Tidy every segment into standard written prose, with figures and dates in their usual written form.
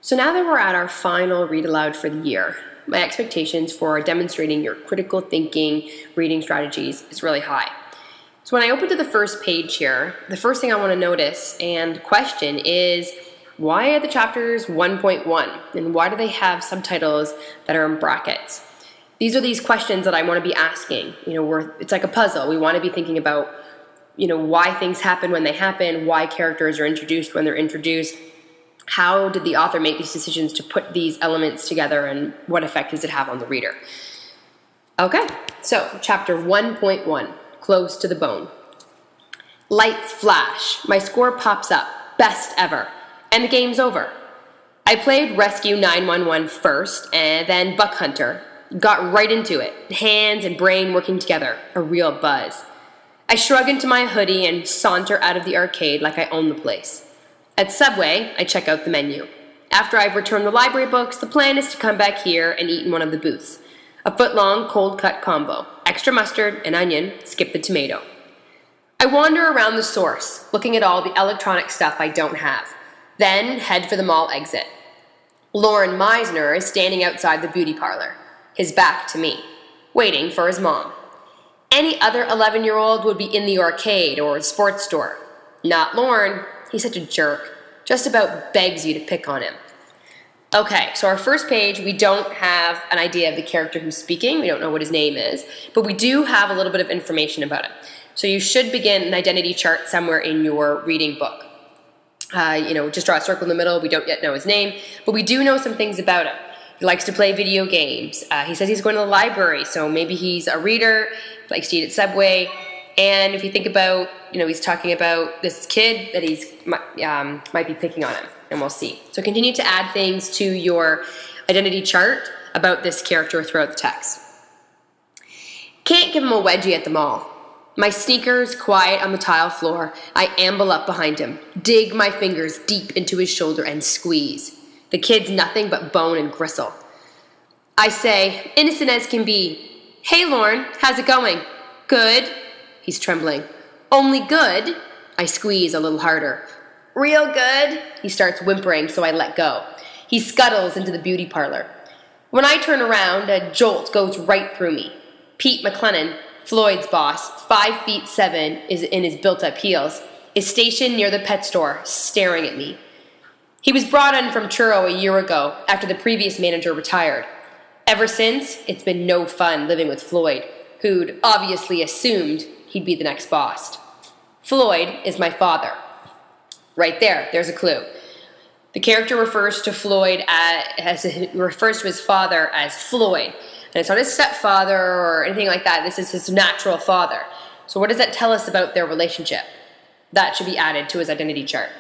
So now that we're at our final read aloud for the year, my expectations for demonstrating your critical thinking reading strategies is really high. So when I open to the first page here, the first thing I want to notice and question is, why are the chapters 1.1 and why do they have subtitles that are in brackets? These are these questions that I want to be asking. It's like a puzzle. We want to be thinking about, why things happen when they happen, why characters are introduced when they're introduced. How did the author make these decisions to put these elements together, and what effect does it have on the reader? Okay, so chapter 1.1, Close to the Bone. Lights flash, my score pops up, best ever, and the game's over. I played Rescue 911 first, and then Buck Hunter. Got right into it, hands and brain working together, a real buzz. I shrug into my hoodie and saunter out of the arcade like I own the place. At Subway, I check out the menu. After I've returned the library books, the plan is to come back here and eat in one of the booths. A foot-long cold-cut combo. Extra mustard and onion, skip the tomato. I wander around the source, looking at all the electronic stuff I don't have. Then head for the mall exit. Lauren Meisner is standing outside the beauty parlor, his back to me, waiting for his mom. Any other 11-year-old would be in the arcade or the sports store. Not Lauren. He's such a jerk. Just about begs you to pick on him. Okay, so our first page, we don't have an idea of the character who's speaking. We don't know what his name is, but we do have a little bit of information about him. So you should begin an identity chart somewhere in your reading book. Just draw a circle in the middle. We don't yet know his name, but we do know some things about him. He likes to play video games. He says he's going to the library, so maybe he's a reader, likes to eat at Subway. And if you think about, he's talking about this kid that he's might be picking on him, and we'll see. So continue to add things to your identity chart about this character throughout the text. Can't give him a wedgie at the mall. My sneakers quiet on the tile floor, I amble up behind him, dig my fingers deep into his shoulder and squeeze. The kid's nothing but bone and gristle. I say, innocent as can be, "Hey Lauren, how's it going?" "Good." He's trembling. "Only good?" I squeeze a little harder. "Real good?" He starts whimpering, so I let go. He scuttles into the beauty parlor. When I turn around, a jolt goes right through me. Pete McLennan, Floyd's boss, 5'7", is in his built-up heels, is stationed near the pet store, staring at me. He was brought in from Truro a year ago, after the previous manager retired. Ever since, it's been no fun living with Floyd, who'd obviously assumed he'd be the next boss. Floyd is my father. Right there's a clue. The character refers to his father as Floyd, and it's not his stepfather or anything like that. This is his natural father. So what does that tell us about their relationship? That should be added to his identity chart.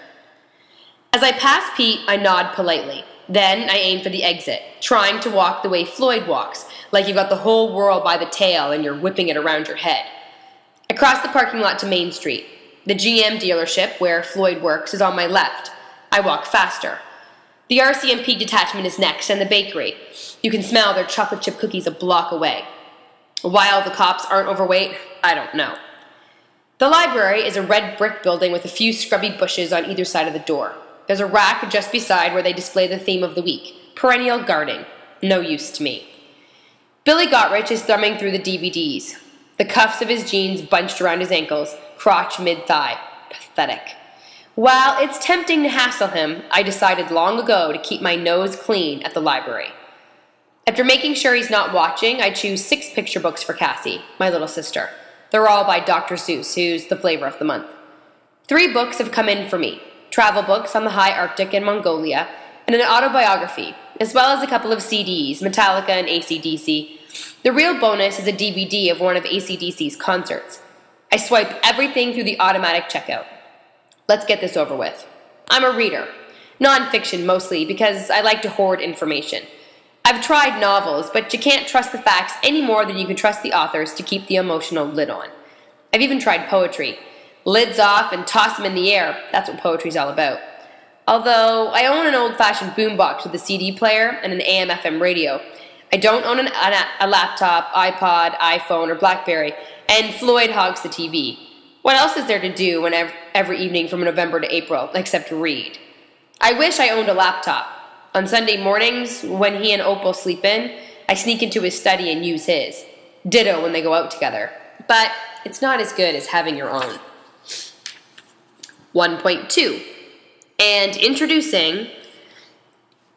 As I pass Pete, I nod politely. Then I aim for the exit, trying to walk the way Floyd walks, like you've got the whole world by the tail and you're whipping it around your head. I cross the parking lot to Main Street. The GM dealership, where Floyd works, is on my left. I walk faster. The RCMP detachment is next, and the bakery. You can smell their chocolate chip cookies a block away. Why all the cops aren't overweight, I don't know. The library is a red brick building with a few scrubby bushes on either side of the door. There's a rack just beside where they display the theme of the week, perennial gardening. No use to me. Billy Gottrich is thumbing through the DVDs. The cuffs of his jeans bunched around his ankles, crotch mid-thigh. Pathetic. While it's tempting to hassle him, I decided long ago to keep my nose clean at the library. After making sure he's not watching, I choose 6 picture books for Cassie, my little sister. They're all by Dr. Seuss, who's the flavor of the month. 3 books have come in for me. Travel books on the high Arctic and Mongolia, and an autobiography, as well as a couple of CDs, Metallica and AC/DC. The real bonus is a DVD of one of AC/DC's concerts. I swipe everything through the automatic checkout. Let's get this over with. I'm a reader. Non-fiction mostly, because I like to hoard information. I've tried novels, but you can't trust the facts any more than you can trust the authors to keep the emotional lid on. I've even tried poetry. Lids off and toss them in the air. That's what poetry's all about. Although I own an old-fashioned boombox with a CD player and an AM/FM radio. I don't own a laptop, iPod, iPhone, or BlackBerry, and Floyd hogs the TV. What else is there to do every evening from November to April, except read? I wish I owned a laptop. On Sunday mornings, when he and Opal sleep in, I sneak into his study and use his. Ditto when they go out together. But it's not as good as having your own. 1.2. And introducing,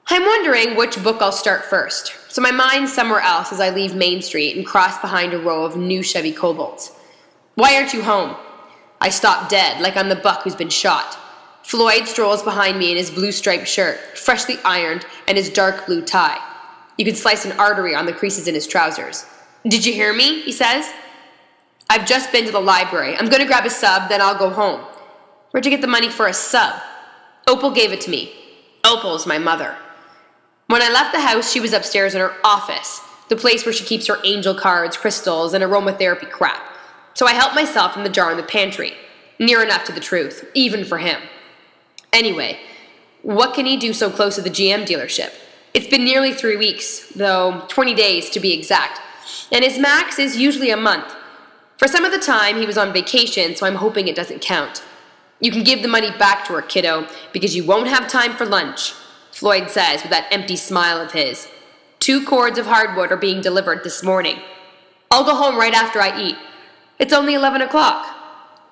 I'm wondering which book I'll start first. So my mind's somewhere else as I leave Main Street and cross behind a row of new Chevy Cobalts. Why aren't you home? I stop dead, like I'm the buck who's been shot. Floyd strolls behind me in his blue striped shirt, freshly ironed, and his dark blue tie. You can slice an artery on the creases in his trousers. Did you hear me? He says. I've just been to the library. I'm going to grab a sub, then I'll go home. Where'd you get the money for a sub? Opal gave it to me. Opal's my mother. When I left the house, she was upstairs in her office, the place where she keeps her angel cards, crystals, and aromatherapy crap. So I helped myself from the jar in the pantry. Near enough to the truth, even for him. Anyway, what can he do so close to the GM dealership? It's been nearly 3 weeks, though 20 days to be exact, and his max is usually a month. For some of the time, he was on vacation, so I'm hoping it doesn't count. You can give the money back to her, kiddo, because you won't have time for lunch, Floyd says with that empty smile of his. 2 cords of hardwood are being delivered this morning. I'll go home right after I eat. It's only 11 o'clock.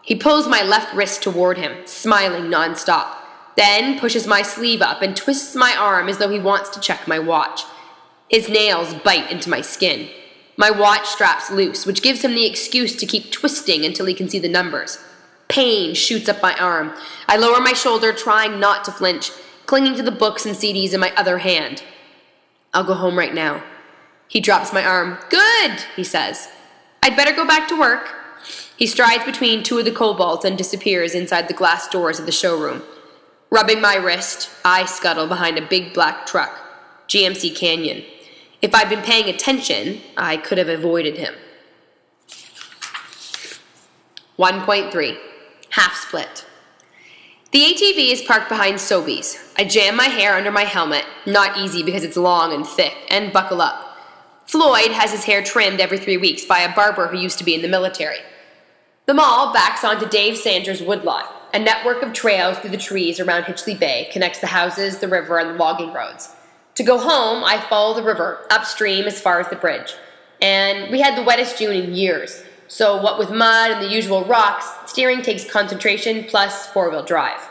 He pulls my left wrist toward him, smiling nonstop, then pushes my sleeve up and twists my arm as though he wants to check my watch. His nails bite into my skin. My watch strap's loose, which gives him the excuse to keep twisting until he can see the numbers. Pain shoots up my arm. I lower my shoulder, trying not to flinch, clinging to the books and CDs in my other hand. I'll go home right now. He drops my arm. Good, he says. I'd better go back to work. He strides between 2 of the Cobalts and disappears inside the glass doors of the showroom. Rubbing my wrist, I scuttle behind a big black truck, GMC Canyon. If I'd been paying attention, I could have avoided him. 1.3. Half split. The ATV is parked behind Sobeys. I jam my hair under my helmet, not easy because it's long and thick, and buckle up. Floyd has his hair trimmed every 3 weeks by a barber who used to be in the military. The mall backs onto Dave Sanders' woodlot. A network of trails through the trees around Hitchley Bay connects the houses, the river, and the logging roads. To go home, I follow the river upstream as far as the bridge. And we had the wettest June in years. So what with mud and the usual rocks, steering takes concentration plus 4-wheel drive.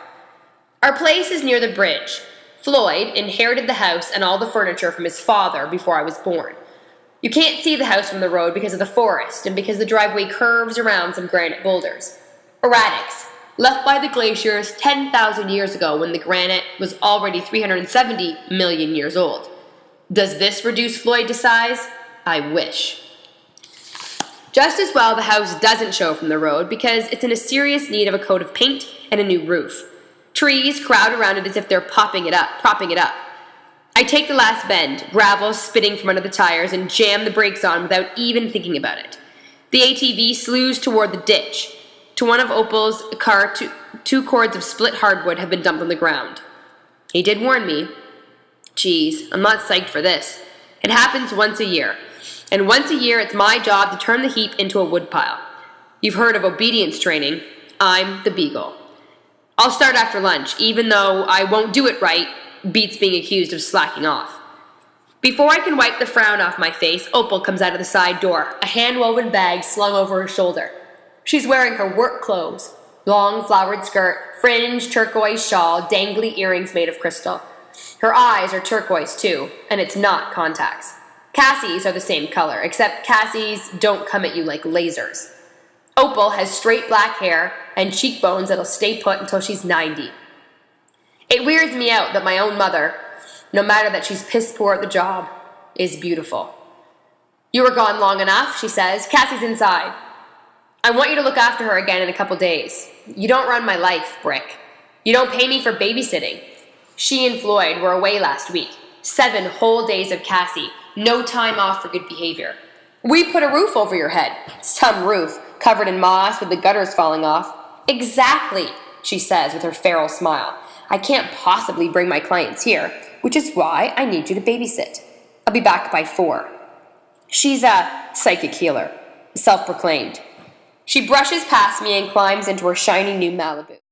Our place is near the bridge. Floyd inherited the house and all the furniture from his father before I was born. You can't see the house from the road because of the forest and because the driveway curves around some granite boulders. Erratics, left by the glaciers 10,000 years ago when the granite was already 370 million years old. Does this reduce Floyd to size? I wish. Just as well, the house doesn't show from the road because it's in a serious need of a coat of paint and a new roof. Trees crowd around it as if they're propping it up. I take the last bend, gravel spitting from under the tires, and jam the brakes on without even thinking about it. The ATV slews toward the ditch. To one of Opal's car, 2 cords of split hardwood have been dumped on the ground. He did warn me. Geez, I'm not psyched for this. It happens once a year. And once a year, it's my job to turn the heap into a woodpile. You've heard of obedience training. I'm the beagle. I'll start after lunch, even though I won't do it right, beats being accused of slacking off. Before I can wipe the frown off my face, Opal comes out of the side door, a hand-woven bag slung over her shoulder. She's wearing her work clothes, long flowered skirt, fringed turquoise shawl, dangly earrings made of crystal. Her eyes are turquoise too, and it's not contacts. Cassie's are the same color, except Cassie's don't come at you like lasers. Opal has straight black hair and cheekbones that'll stay put until she's 90. It weirds me out that my own mother, no matter that she's piss poor at the job, is beautiful. You were gone long enough, she says. Cassie's inside. I want you to look after her again in a couple days. You don't run my life, Brick. You don't pay me for babysitting. She and Floyd were away last week. 7 whole days of Cassie. No time off for good behavior. We put a roof over your head. Some roof, covered in moss with the gutters falling off. Exactly, she says with her feral smile. I can't possibly bring my clients here, which is why I need you to babysit. I'll be back by 4. She's a psychic healer, self-proclaimed. She brushes past me and climbs into her shiny new Malibu.